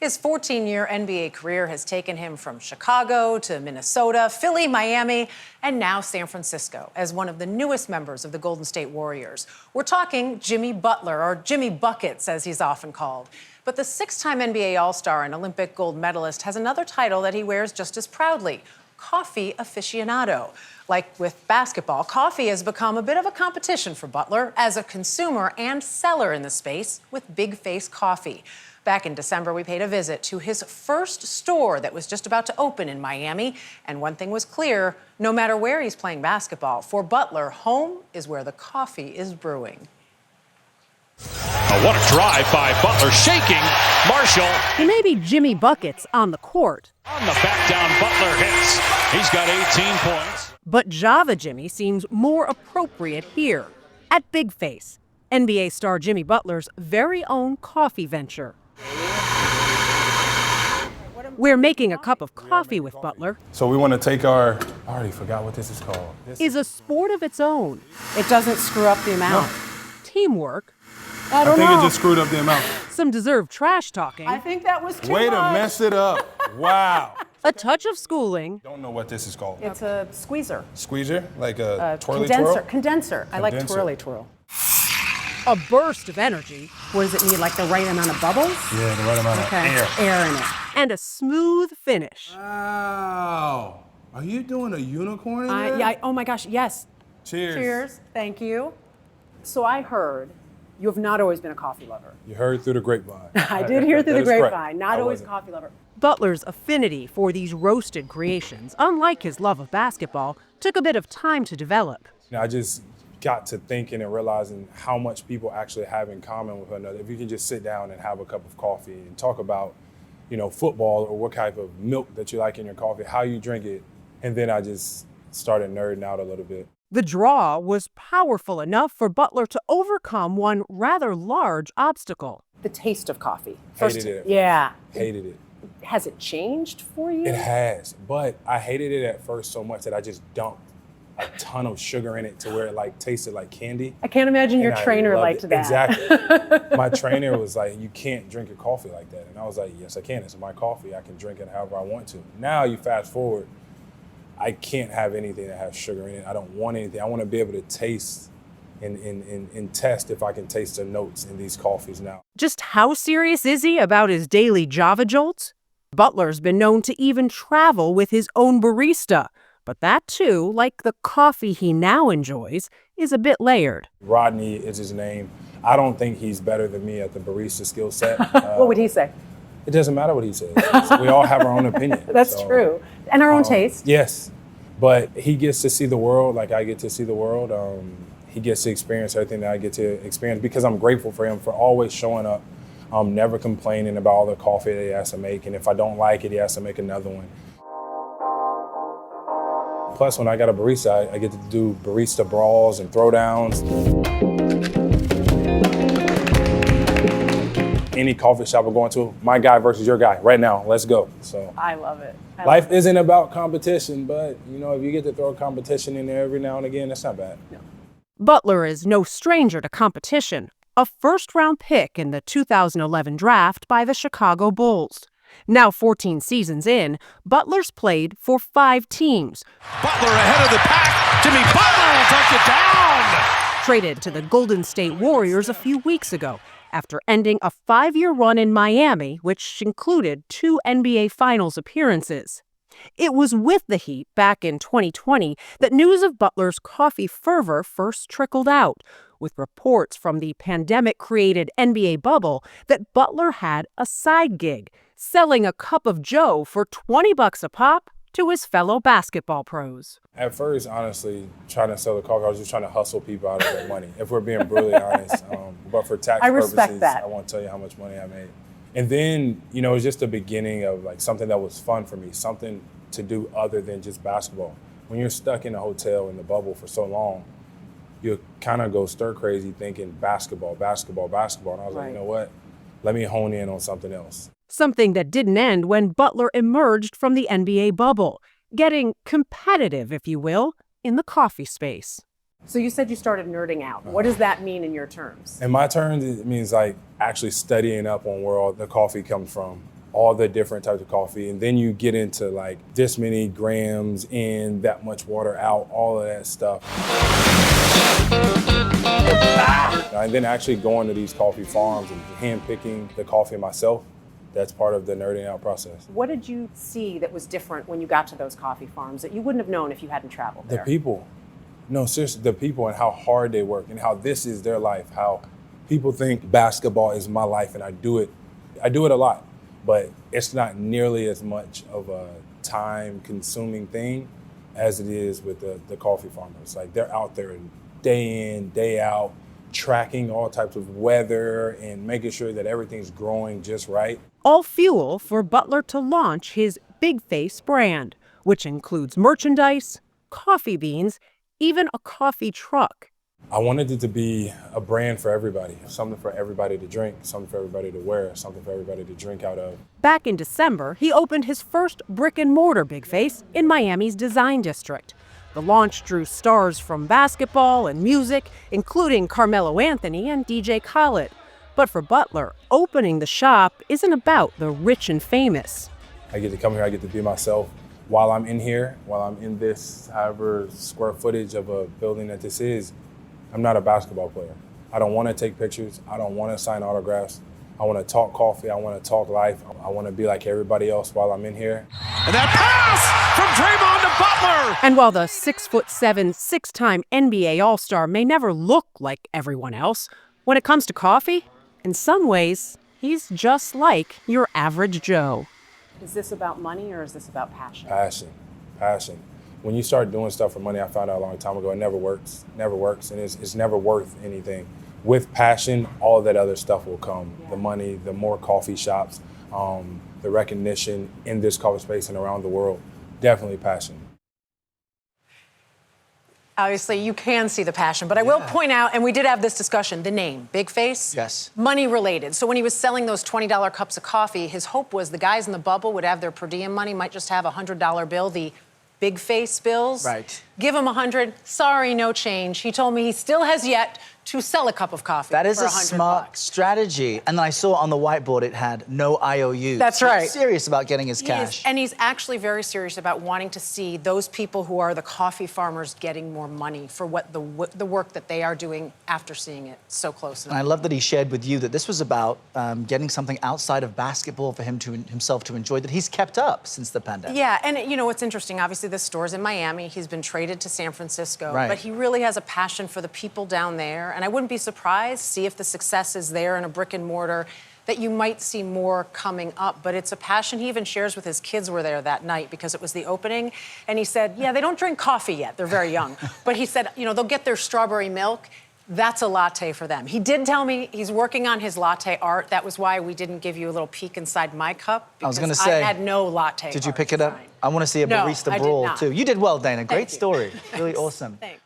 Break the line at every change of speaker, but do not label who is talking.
His 14-year NBA career has taken him from Chicago to Minnesota, Philly, Miami, and now San Francisco as one of the newest members of the Golden State Warriors. We're talking Jimmy Butler, or Jimmy Buckets, as he's often called. But the six-time NBA All-Star and Olympic gold medalist has another title that he wears just as proudly: coffee aficionado. Like with basketball, coffee has become a bit of a competition for Butler as a consumer and seller in the space with Bigface Coffee. Back in December, we paid a visit to his first store that was just about to open in Miami. And one thing was clear: no matter where he's playing basketball, for Butler, home is where the coffee is brewing.
Oh, what a drive by Butler, shaking Marshall.
He may be Jimmy Buckets on the court.
On the back down, Butler hits. He's got 18 points.
But Java Jimmy seems more appropriate here at Bigface, NBA star Jimmy Butler's very own coffee venture. We're making a cup of coffee with Butler.
So we want to take I already forgot what this is called.
Is a sport of its own.
It doesn't screw up the amount.
No.
Teamwork.
I think it just screwed up the amount.
Some deserved trash talking.
I think that was too
Way
much.
to mess it up. Wow.
A touch of schooling.
Don't know what this is called.
It's a squeezer.
Squeezer? Like a twirly
condenser.
twirl?
Condenser. I like
Condenser.
twirly twirl.
A burst of energy.
What does it need? Like the right amount of bubbles?
Yeah, the right amount of air.
Air in it.
And a smooth finish.
Wow. Are you doing a unicorn in there?
Yeah. Oh my gosh. Yes.
Cheers.
Cheers. Thank you. So I heard you have not always been a coffee lover.
You heard through the grapevine.
I did hear through the
That is correct.
grapevine. Not
I
always a
wasn't.
coffee lover.
Butler's affinity for these roasted creations, unlike his love of basketball, took a bit of time to develop.
I just got to thinking and realizing how much people actually have in common with one another. If you can just sit down and have a cup of coffee and talk about, football or what type of milk that you like in your coffee, how you drink it. And then I just started nerding out a little bit.
The draw was powerful enough for Butler to overcome one rather large obstacle.
The taste of coffee.
Hated it.
Yeah.
Hated it.
Has it changed for you?
It has, but I hated it at first so much that I just dumped a ton of sugar in it to where it tasted like candy.
I can't imagine your
And I
trainer
loved
liked
it.
that.
Exactly. My trainer was like, you can't drink your coffee like that. And I was like, yes, I can. It's my coffee. I can drink it however I want to. Now you fast forward, I can't have anything that has sugar in it. I don't want anything. I want to be able to taste and test if I can taste the notes in these coffees now.
Just how serious is he about his daily Java jolts? Butler's been known to even travel with his own barista. But that, too, like the coffee he now enjoys, is a bit layered.
Rodney is his name. I don't think he's better than me at the barista skill set.
What would he say?
It doesn't matter what he says. We all have our own opinion.
That's true. And our own taste.
Yes. But he gets to see the world like I get to see the world. He gets to experience everything that I get to experience because I'm grateful for him for always showing up, never complaining about all the coffee that he has to make. And if I don't like it, he has to make another one. Plus, when I got a barista, I get to do barista brawls and throwdowns. Any coffee shop we're going to, my guy versus your guy, right now, let's go. So
I love it.
Life isn't about competition, but if you get to throw a competition in there every now and again, that's not bad.
No.
Butler is no stranger to competition, a first-round pick in the 2011 draft by the Chicago Bulls. Now 14 seasons in, Butler's played for 5 teams.
Butler ahead of the pack. Jimmy Butler will touch it down.
Traded to the Golden State Warriors a few weeks ago after ending a 5-year run in Miami, which included 2 NBA Finals appearances. It was with the Heat back in 2020 that news of Butler's coffee fervor first trickled out, with reports from the pandemic-created NBA bubble that Butler had a side gig, selling a cup of joe for $20 a pop to his fellow basketball pros.
At first, honestly, trying to sell the coffee, I was just trying to hustle people out of their money, if we're being brutally honest. But for tax purposes,
that.
I won't tell you how much money I made. And then, it was just the beginning of something that was fun for me, something to do other than just basketball. When you're stuck in a hotel in the bubble for so long, you kind of go stir crazy thinking basketball. And I was like, you know what? Let me hone in on something else.
Something that didn't end when Butler emerged from the NBA bubble, getting competitive, if you will, in the coffee space.
So you said you started nerding out. What does that mean in your terms?
In my terms, it means actually studying up on where all the coffee comes from. all the different types of coffee. And then you get into like this many grams in, that much water out, all of that stuff. And then actually going to these coffee farms and hand-picking the coffee myself, that's part of the nerding out process.
What did you see that was different when you got to those coffee farms that you wouldn't have known if you hadn't traveled
The
there?
people. No, seriously, the people and how hard they work and how this is their life, how people think basketball is my life and I do it a lot, but it's not nearly as much of a time-consuming thing as it is with the coffee farmers. Like they're out there day in, day out, tracking all types of weather and making sure that everything's growing just right.
All fuel for Butler to launch his Bigface brand, which includes merchandise, coffee beans, even a coffee truck.
I wanted it to be a brand for everybody, something for everybody to drink, something for everybody to wear, something for everybody to drink out of.
Back in December, he opened his first brick-and-mortar Bigface in Miami's Design District. The launch drew stars from basketball and music, including Carmelo Anthony and DJ Khaled. But for Butler, opening the shop isn't about the rich and famous.
I get to come here, I get to be myself. While I'm in here, while I'm in this however square footage of a building that this is, I'm not a basketball player. I don't want to take pictures. I don't want to sign autographs. I want to talk coffee. I want to talk life. I want to be like everybody else while I'm in here.
And that pass from Draymond to Butler.
And while the 6'7", six-time NBA All-Star may never look like everyone else, when it comes to coffee, in some ways, he's just like your average Joe.
Is this about money or is this about passion?
Passion. When you start doing stuff for money, I found out a long time ago, it never works, and it's never worth anything. With passion, all that other stuff will come. Yeah. The money, the more coffee shops, the recognition in this coffee space and around the world. Definitely passion.
Obviously, you can see the passion, but I will point out, and we did have this discussion, the name, Bigface.
Yes.
Money related. So when he was selling those $20 cups of coffee, his hope was the guys in the bubble would have their per diem money, might just have a $100 bill, the Bigface bills.
Right.
Give him 100. Sorry, no change. He told me he still has yet to sell a cup of coffee.
That is
for
a
$100.
smart strategy. And then I saw on the whiteboard it had no IOUs.
That's right.
He's serious about getting his cash.
And he's actually very serious about wanting to see those people who are the coffee farmers getting more money for what the work that they are doing after seeing it so close.
And I love that he shared with you that this was about getting something outside of basketball for him to himself to enjoy that he's kept up since the pandemic.
Yeah, and you know what's interesting, obviously this store's in Miami. He's been traded to San Francisco,
right.
But he really has a passion for the people down there. And I wouldn't be surprised, see if the success is there in a brick and mortar, that you might see more coming up. But it's a passion he even shares with his kids were there that night because it was the opening. And he said, yeah, they don't drink coffee yet. They're very young. But he said, you know, they'll get their strawberry milk. That's a latte for them. He did tell me he's working on his latte art. That was why we didn't give you a little peek inside my cup.
I was going to say,
I had no latte.
Did you pick it up? I want to see a barista
I did
brawl
not.
too. You did well, Dana. Great
you.
story. Really awesome.
Thanks.